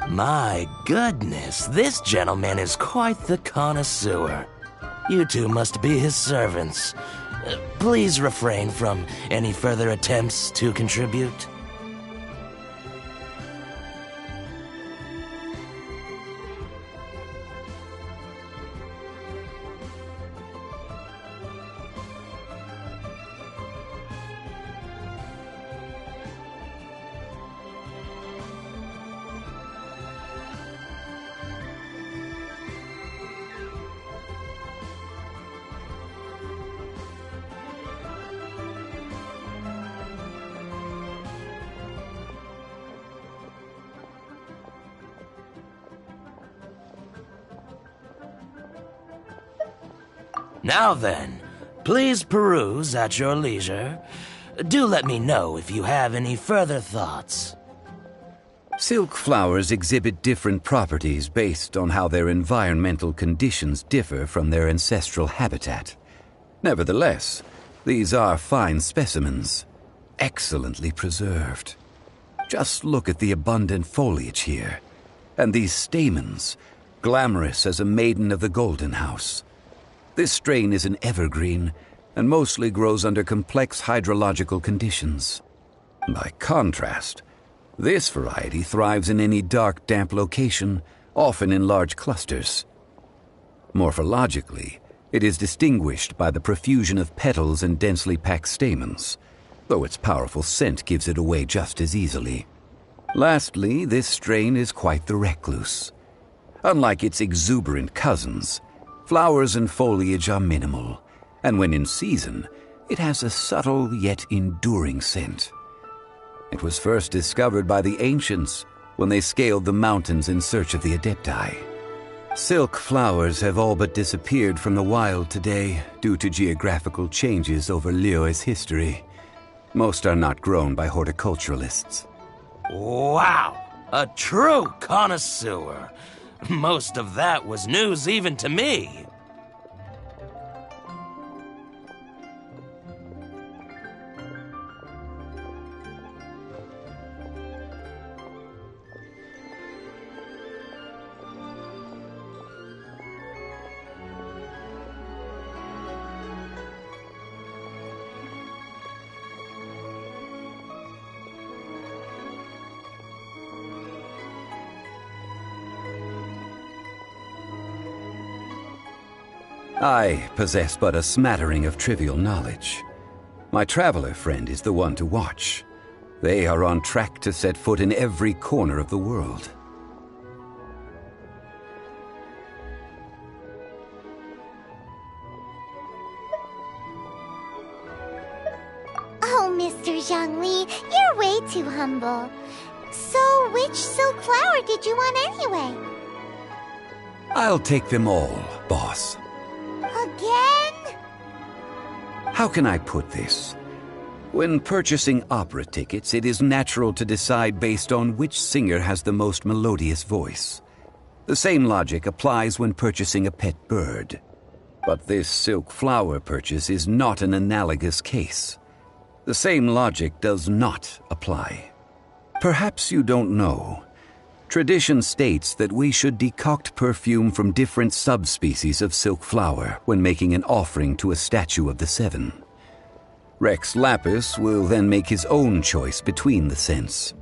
My goodness, this gentleman is quite the connoisseur. You two must be his servants. Please refrain from any further attempts to contribute. Now then, please peruse at your leisure. Do let me know if you have any further thoughts. Silk flowers exhibit different properties based on how their environmental conditions differ from their ancestral habitat. Nevertheless, these are fine specimens, excellently preserved. Just look at the abundant foliage here, and these stamens, glamorous as a maiden of the Golden House. This strain is an evergreen and mostly grows under complex hydrological conditions. By contrast, this variety thrives in any dark, damp location, often in large clusters. Morphologically, it is distinguished by the profusion of petals and densely packed stamens, though its powerful scent gives it away just as easily. Lastly, this strain is quite the recluse. Unlike its exuberant cousins, flowers and foliage are minimal, and when in season, it has a subtle yet enduring scent. It was first discovered by the ancients when they scaled the mountains in search of the Adepti. Silk flowers have all but disappeared from the wild today due to geographical changes over Liyue's history. Most are not grown by horticulturalists. Wow! A true connoisseur! Most of that was news even to me. I possess but a smattering of trivial knowledge. My traveler friend is the one to watch. They are on track to set foot in every corner of the world. Oh, Mr. Zhongli, you're way too humble. So, which silk flower did you want anyway? I'll take them all, boss. Again? How can I put this? When purchasing opera tickets, it is natural to decide based on which singer has the most melodious voice. The same logic applies when purchasing a pet bird. But this silk flower purchase is not an analogous case. The same logic does not apply. Perhaps you don't know. Tradition states that we should decoct perfume from different subspecies of silk flower when making an offering to a statue of the Seven. Rex Lapis will then make his own choice between the scents.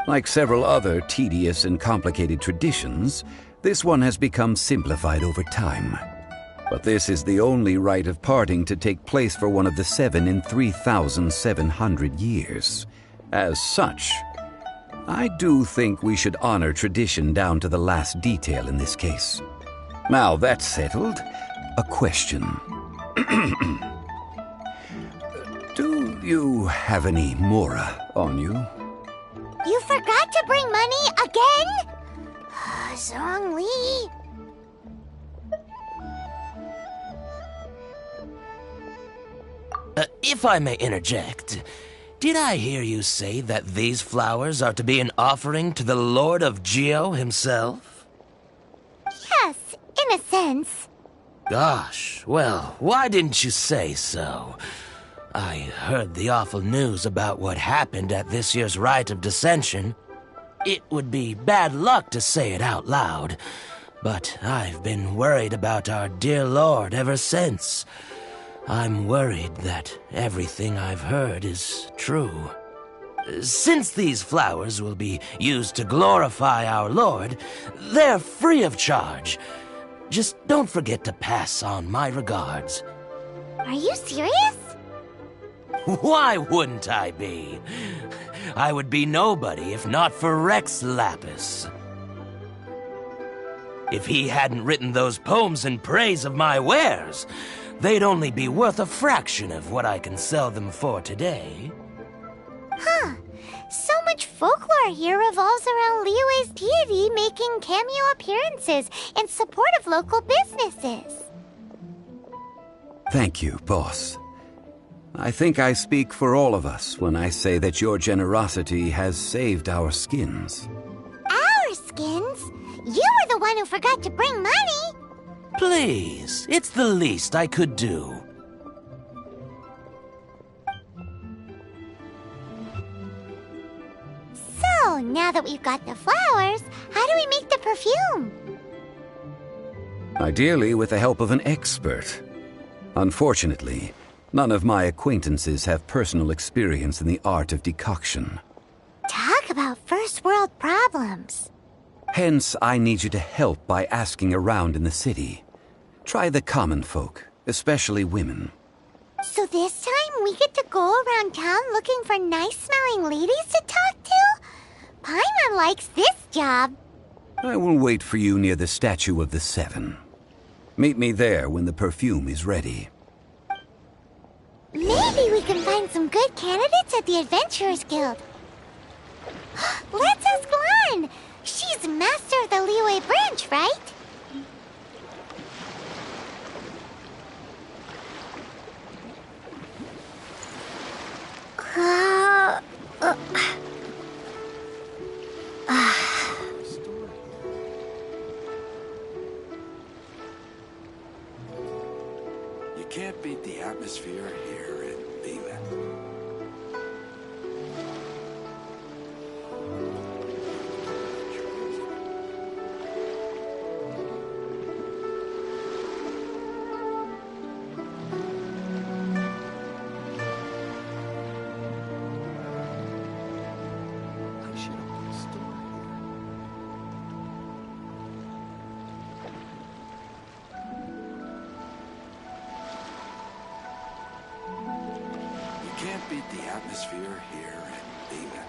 Like several other tedious and complicated traditions, this one has become simplified over time. But this is the only rite of parting to take place for one of the Seven in 3,700 years. As such, I do think we should honor tradition down to the last detail in this case. Now that's settled, a question. Do you have any Mora on you? You forgot to bring money again? Zhongli. If I may interject, did I hear you say that these flowers are to be an offering to the Lord of Geo himself? Yes, in a sense. Gosh, well, why didn't you say so? I heard the awful news about what happened at this year's Rite of Dissension. It would be bad luck to say it out loud, but I've been worried about our dear Lord ever since. I'm worried that everything I've heard is true. Since these flowers will be used to glorify our Lord, they're free of charge. Just don't forget to pass on my regards. Are you serious? Why wouldn't I be? I would be nobody if not for Rex Lapis. If he hadn't written those poems in praise of my wares, they'd only be worth a fraction of what I can sell them for today. Huh. So much folklore here revolves around Liyue's deity making cameo appearances in support of local businesses. Thank you, boss. I think I speak for all of us when I say that your generosity has saved our skins. Our skins? You were the one who forgot to bring money. Please, it's the least I could do. So, now that we've got the flowers, how do we make the perfume? Ideally with the help of an expert. Unfortunately, none of my acquaintances have personal experience in the art of decoction. Talk about first world problems. Hence, I need you to help by asking around in the city. Try the common folk, especially women. So this time we get to go around town looking for nice-smelling ladies to talk to? Paimon likes this job. I will wait for you near the Statue of the Seven. Meet me there when the perfume is ready. Maybe we can find some good candidates at the Adventurers Guild. Let's ask Lan. She's master of the Liyue branch, right? You can't beat the atmosphere here in Leland. Can't beat the atmosphere here in Leland.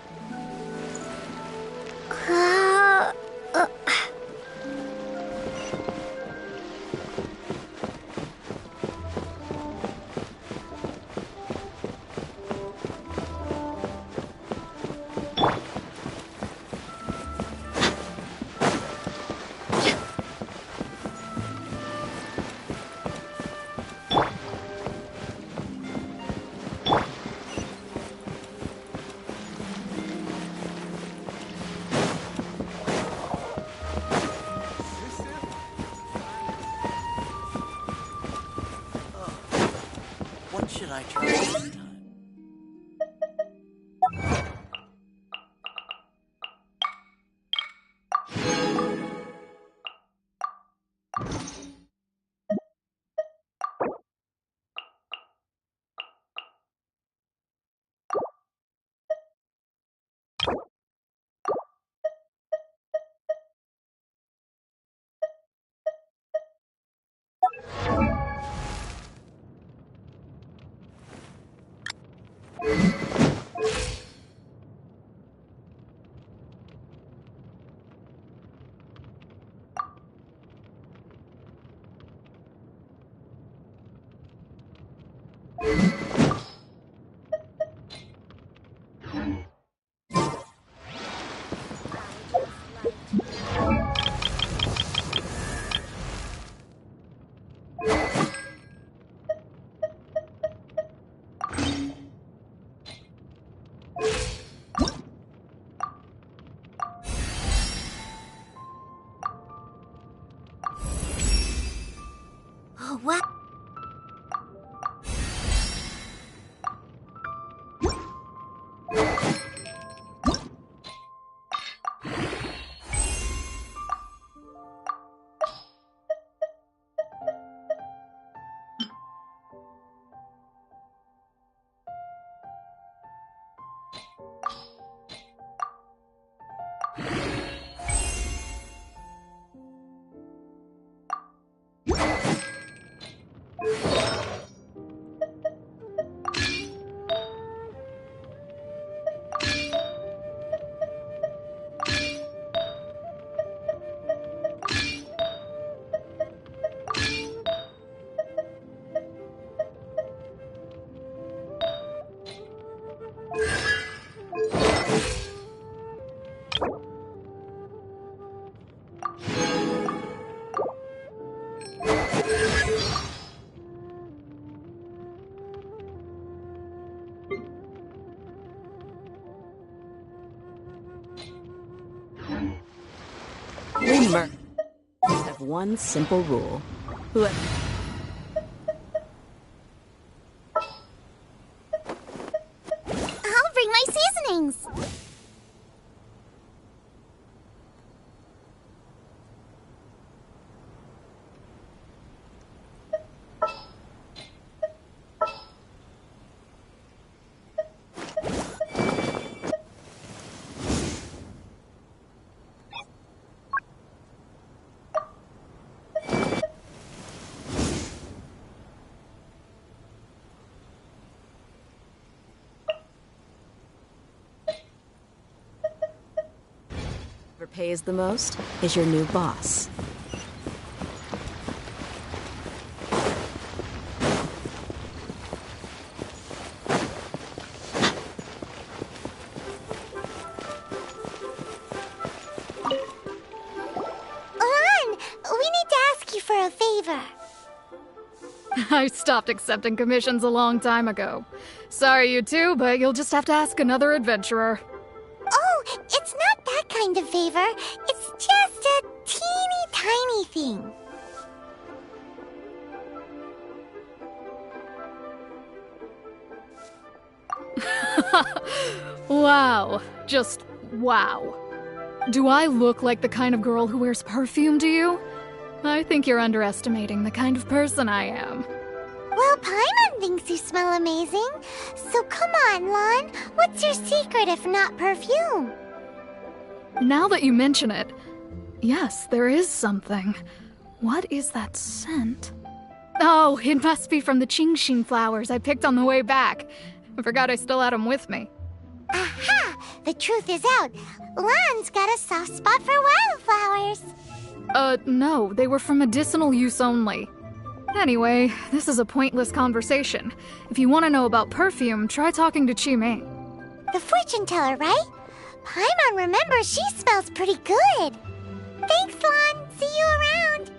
What should I try this time? Oh, what? We mercs have one simple rule. Whoever... I'll bring my seasonings. Whoever pays the most is your new boss. Lan, we need to ask you for a favor. I stopped accepting commissions a long time ago. Sorry, you two, but you'll just have to ask another adventurer. Oh, it's not that kind of favor. It's just a teeny tiny thing. Wow. Just wow. Do I look like the kind of girl who wears perfume to you? I think you're underestimating the kind of person I am. Well, Paimon thinks you smell amazing. So come on, Lan. What's your secret if not perfume? Now that you mention it, yes, there is something. What is that scent? Oh, it must be from the Genshin flowers I picked on the way back. I forgot I still had them with me. Aha! The truth is out. Lan's got a soft spot for wildflowers. No, they were for medicinal use only. Anyway, this is a pointless conversation. If you want to know about perfume, try talking to Chimei. The fortune teller, right? Paimon remembers she smells pretty good. Thanks, Lan. See you around.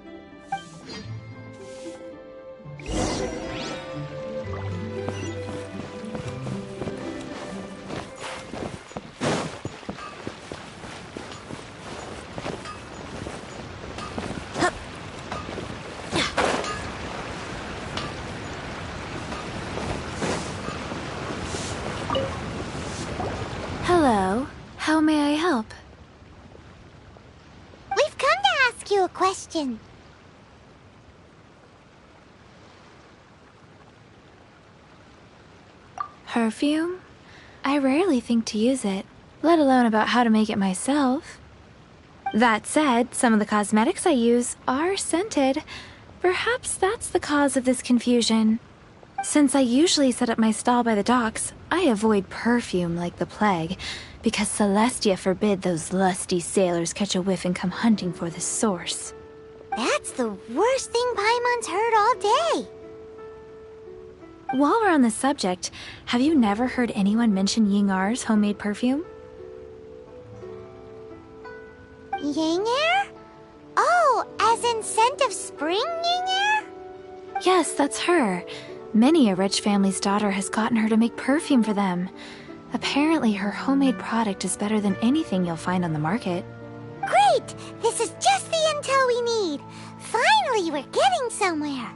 Hello. How may I help? We've come to ask you a question. Perfume? I rarely think to use it, let alone about how to make it myself. That said, some of the cosmetics I use are scented. Perhaps that's the cause of this confusion. Since I usually set up my stall by the docks, I avoid perfume like the plague, because Celestia forbid those lusty sailors catch a whiff and come hunting for the source. That's the worst thing Paimon's heard all day. While we're on the subject, have you never heard anyone mention Yingar's homemade perfume? Yingar? Oh, as in scent of spring, Yingar? Yes, that's her. Many a rich family's daughter has gotten her to make perfume for them. Apparently, her homemade product is better than anything you'll find on the market. Great! This is just the intel we need. Finally, we're getting somewhere.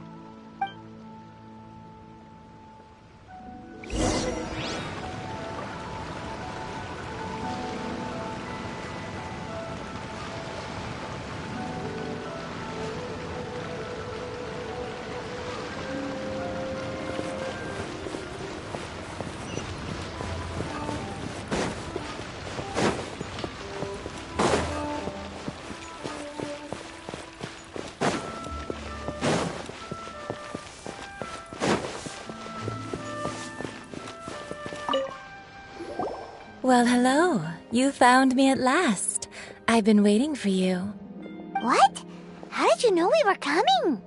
Well, hello. You found me at last. I've been waiting for you. What? How did you know we were coming?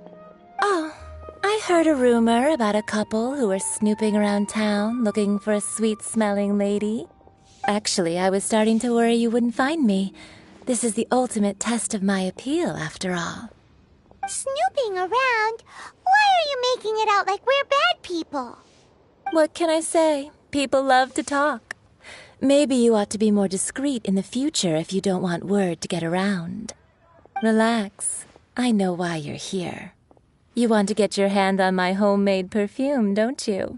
Oh, I heard a rumor about a couple who were snooping around town looking for a sweet-smelling lady. Actually, I was starting to worry you wouldn't find me. This is the ultimate test of my appeal, after all. Snooping around? Why are you making it out like we're bad people? What can I say? People love to talk. Maybe you ought to be more discreet in the future if you don't want word to get around. Relax. I know why you're here. You want to get your hand on my homemade perfume, don't you?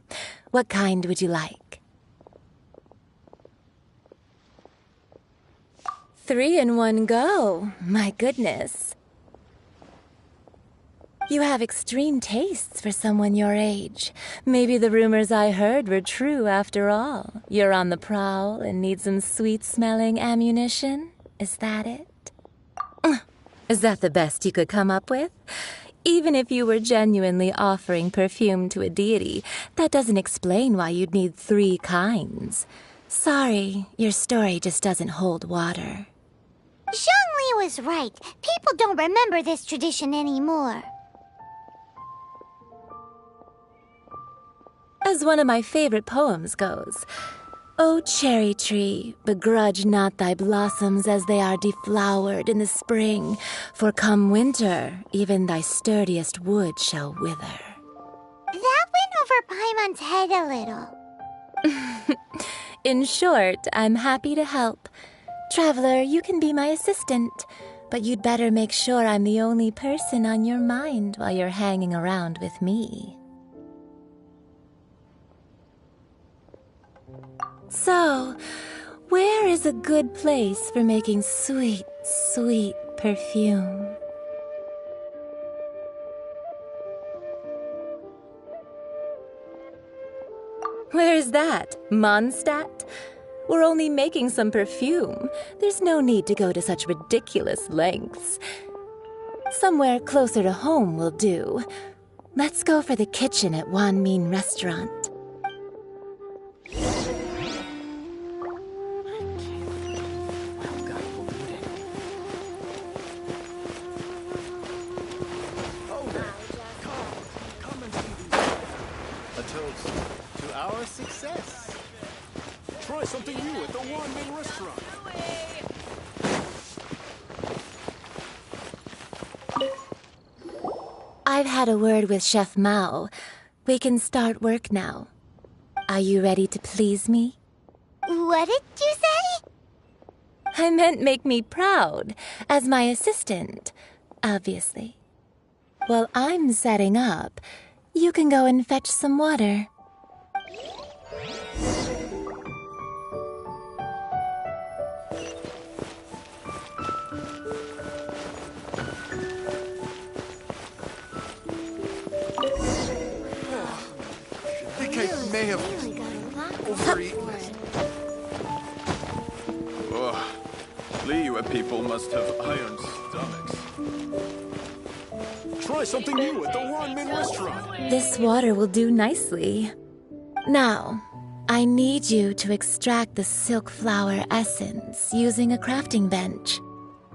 What kind would you like? 3 in one go. My goodness. You have extreme tastes for someone your age. Maybe the rumors I heard were true after all. You're on the prowl and need some sweet-smelling ammunition? Is that it? Is that the best you could come up with? Even if you were genuinely offering perfume to a deity, that doesn't explain why you'd need 3 kinds. Sorry, your story just doesn't hold water. Zhongli was right. People don't remember this tradition anymore. As one of my favorite poems goes, "O cherry tree, begrudge not thy blossoms as they are deflowered in the spring, for come winter, even thy sturdiest wood shall wither." That went over Paimon's head a little. In short, I'm happy to help. Traveler, you can be my assistant, but you'd better make sure I'm the only person on your mind while you're hanging around with me. So, where is a good place for making sweet, sweet perfume? Where's that? Mondstadt? We're only making some perfume. There's no need to go to such ridiculous lengths. Somewhere closer to home will do. Let's go for the kitchen at Wan Min Restaurant. Success. Try something new at the Wan Min Restaurant. I've had a word with Chef Mao. We can start work now. Are you ready to please me? What did you say? I meant make me proud, as my assistant, obviously. While I'm setting up, you can go and fetch some water. I think I may have overeaten. Ugh. Liyue people must have iron stomachs. Try something new at the Wan Min Restaurant. This water will do nicely. Now, I need you to extract the silk flower essence using a crafting bench.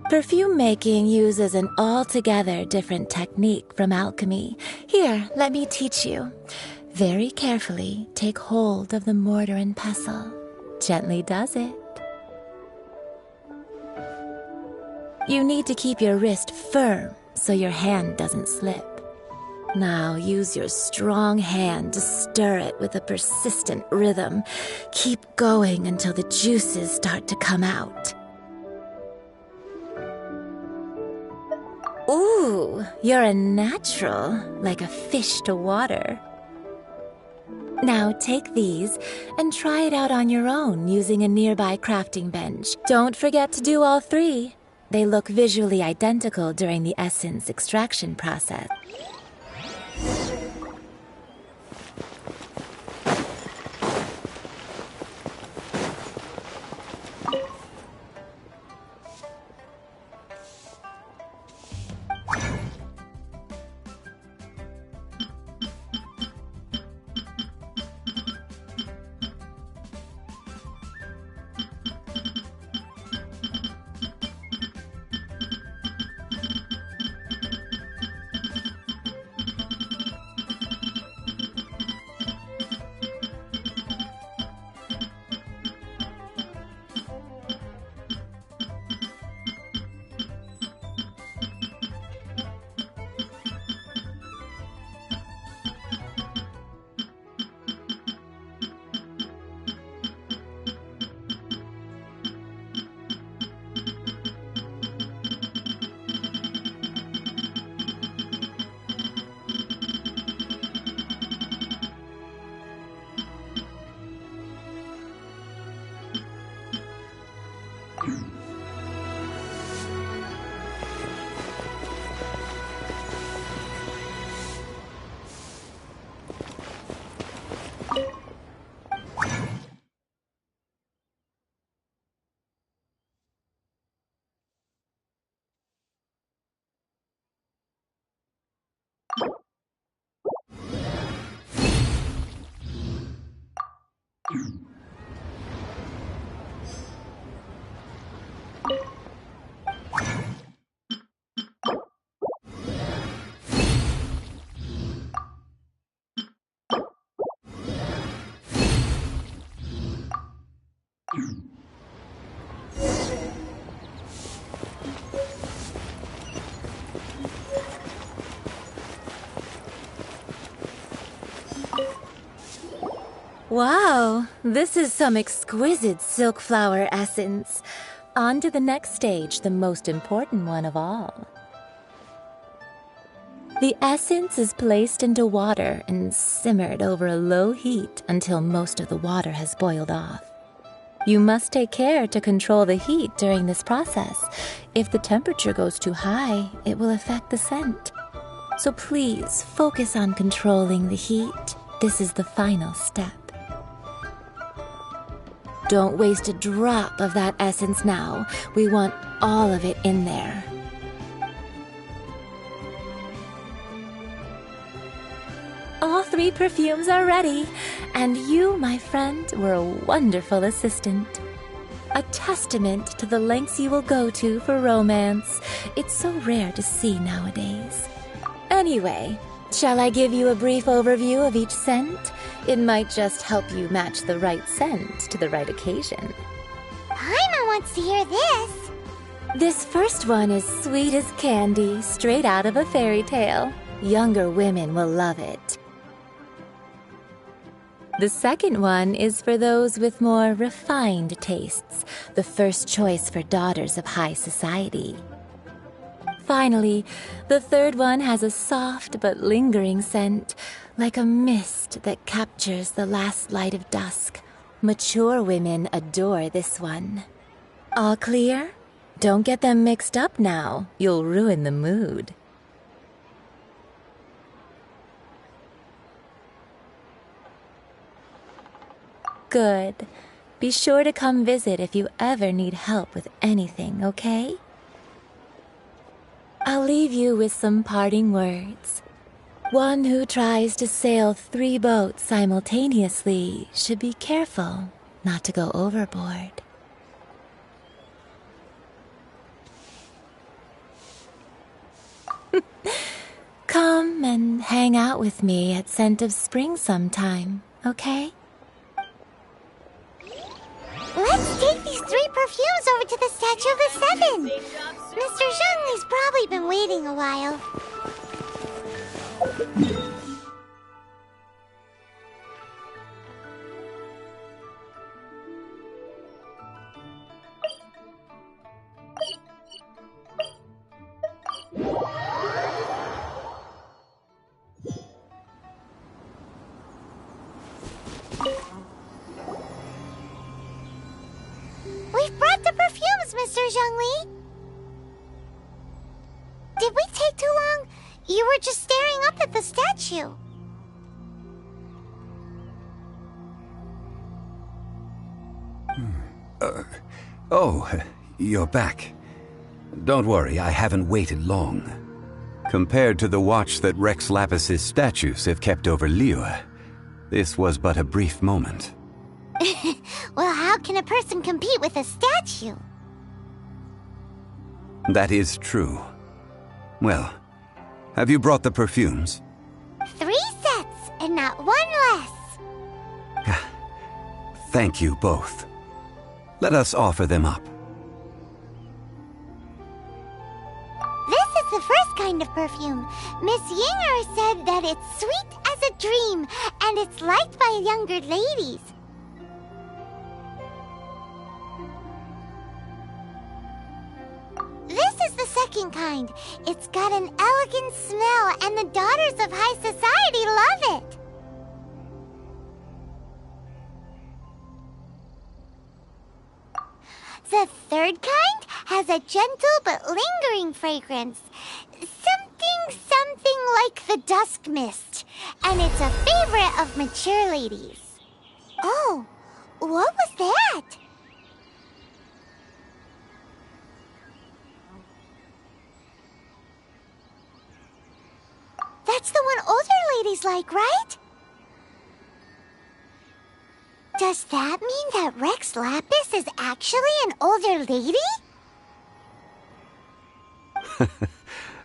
Perfume making uses an altogether different technique from alchemy. Here, let me teach you. Very carefully, take hold of the mortar and pestle. Gently does it. You need to keep your wrist firm so your hand doesn't slip. Now use your strong hand to stir it with a persistent rhythm. Keep going until the juices start to come out. Ooh, you're a natural, like a fish to water. Now take these and try it out on your own using a nearby crafting bench. Don't forget to do all 3. They look visually identical during the essence extraction process. Wow, this is some exquisite silk flower essence. On to the next stage, the most important one of all. The essence is placed into water and simmered over a low heat until most of the water has boiled off. You must take care to control the heat during this process. If the temperature goes too high, it will affect the scent. So please focus on controlling the heat. This is the final step. Don't waste a drop of that essence now. We want all of it in there. All 3 perfumes are ready, and you, my friend, were a wonderful assistant. A testament to the lengths you will go to for romance. It's so rare to see nowadays. Anyway, shall I give you a brief overview of each scent? It might just help you match the right scent to the right occasion. Paimon wants to hear this. This first one is sweet as candy, straight out of a fairy tale. Younger women will love it. The second one is for those with more refined tastes, the first choice for daughters of high society. Finally, the third one has a soft but lingering scent, like a mist that captures the last light of dusk. Mature women adore this one. All clear? Don't get them mixed up now. You'll ruin the mood. Good. Be sure to come visit if you ever need help with anything, okay? I'll leave you with some parting words. One who tries to sail 3 boats simultaneously should be careful not to go overboard. Come and hang out with me at Scent of Spring sometime, okay? Let's take these 3 perfumes over to the Statue of the Seven. Mr. Zhongli's probably been waiting a while. We've brought the perfumes, Mr. Zhongli. Did we take too long? You were just staring up at the statue. Oh, you're back. Don't worry, I haven't waited long. Compared to the watch that Rex Lapis's statues have kept over Liyue, this was but a brief moment. Well, how can a person compete with a statue? That is true. Well, have you brought the perfumes? 3 sets, and not 1 less. Thank you both. Let us offer them up. This is the first kind of perfume. Miss Yinger said that it's sweet as a dream, and it's liked by younger ladies. This is the second kind. It's got an elegant smell, and the daughters of high society love it. The third kind has a gentle but lingering fragrance. Something like the dusk mist. And it's a favorite of mature ladies. Oh, what was that? That's the one older ladies like, right? Does that mean that Rex Lapis is actually an older lady?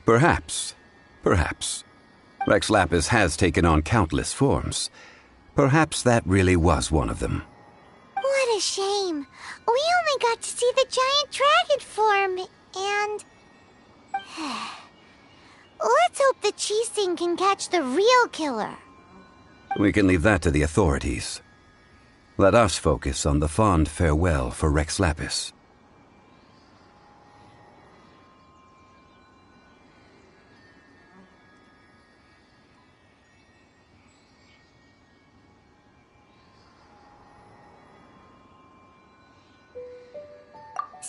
Perhaps. Perhaps. Rex Lapis has taken on countless forms. Perhaps that really was one of them. What a shame. We only got to see the giant dragon form, and... Let's hope the Qixing can catch the real killer. We can leave that to the authorities. Let us focus on the fond farewell for Rex Lapis.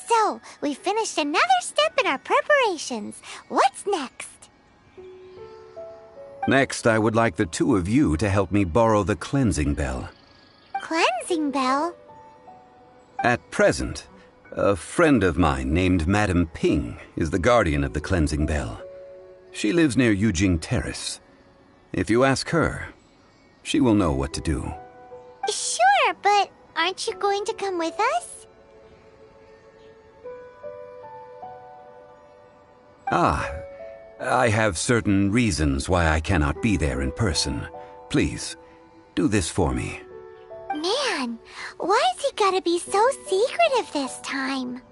So, we finished another step in our preparations. What's next? Next, I would like the two of you to help me borrow the cleansing bell. Cleansing bell? At present, a friend of mine named Madame Ping is the guardian of the cleansing bell. She lives near Yujing Terrace. If you ask her, she will know what to do. Sure, but aren't you going to come with us? I have certain reasons why I cannot be there in person. Please, do this for me. Man, why has he gotta be so secretive this time?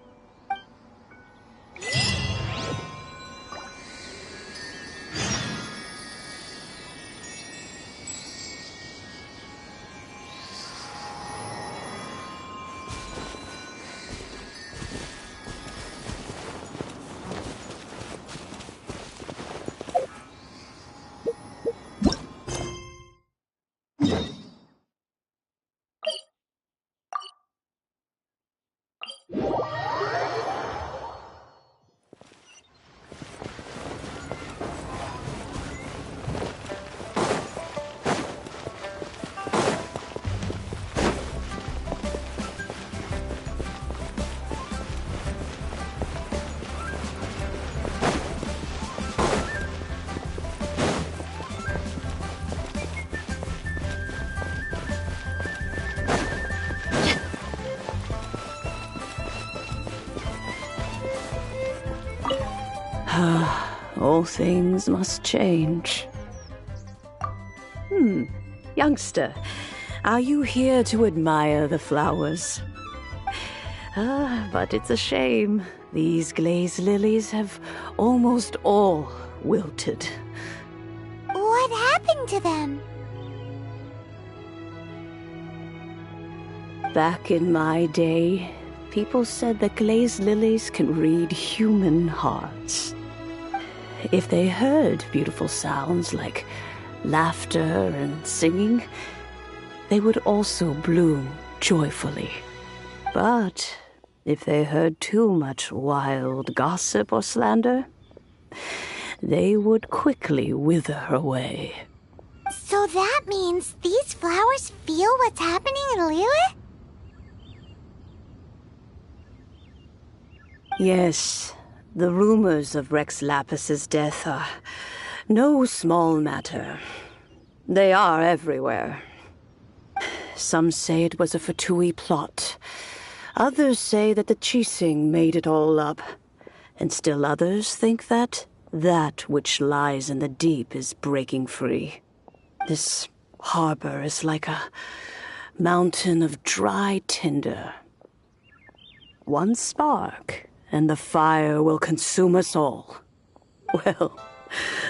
All things must change. Youngster, are you here to admire the flowers? But it's a shame. These glazed lilies have almost all wilted. What happened to them? Back in my day, people said that glazed lilies can read human hearts. If they heard beautiful sounds like laughter and singing, they would also bloom joyfully. But if they heard too much wild gossip or slander, they would quickly wither away. So that means these flowers feel what's happening in Liyue? Yes, the rumors of Rex Lapis's death are no small matter. They are everywhere. Some say it was a Fatui plot. Others say that the Qixing made it all up. And still others think that which lies in the deep is breaking free. This harbor is like a mountain of dry tinder. One spark, and the fire will consume us all. Well,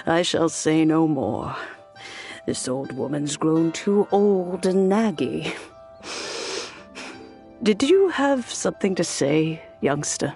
I shall say no more. This old woman's grown too old and naggy. Did you have something to say, youngster?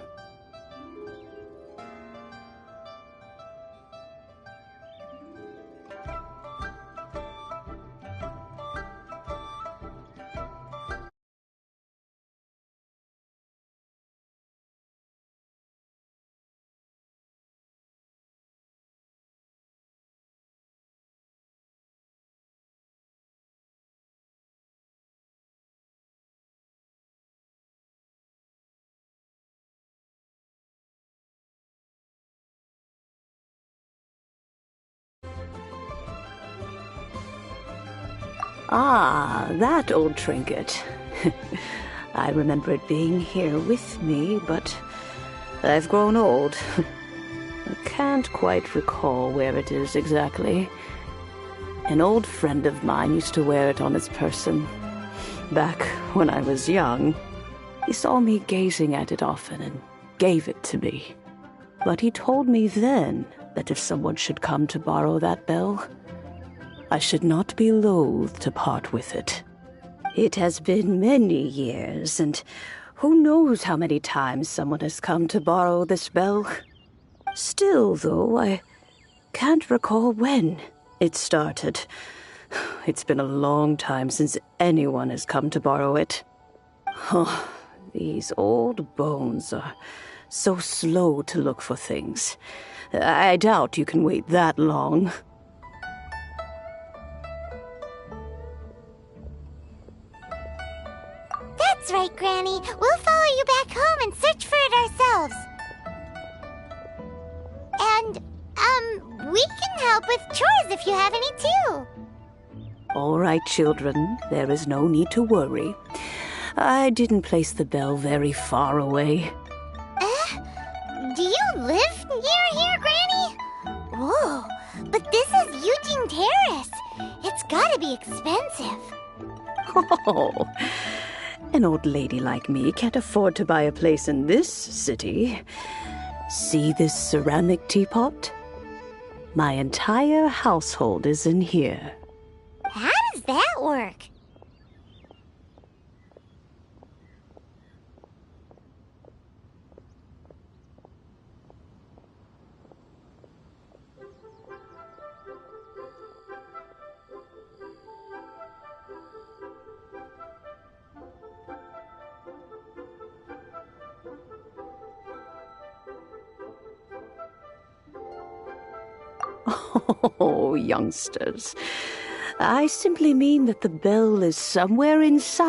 Ah, that old trinket. I remember it being here with me, but I've grown old. I can't quite recall where it is exactly. An old friend of mine used to wear it on his person. Back when I was young, he saw me gazing at it often and gave it to me. But he told me then that if someone should come to borrow that bell, I should not be loath to part with it. It has been many years, and who knows how many times someone has come to borrow this bell. Still, though, I can't recall when it started. It's been a long time since anyone has come to borrow it. Oh, these old bones are so slow to look for things. I doubt you can wait that long. That's right, Granny. We'll follow you back home and search for it ourselves. And, we can help with chores if you have any too. All right, children. There is no need to worry. I didn't place the bell very far away. Do you live near here, Granny? Whoa, but this is Eugene Terrace. It's gotta be expensive. Oh, an old lady like me can't afford to buy a place in this city. See this ceramic teapot? My entire household is in here. How does that work? Oh, youngsters. I simply mean that the bell is somewhere inside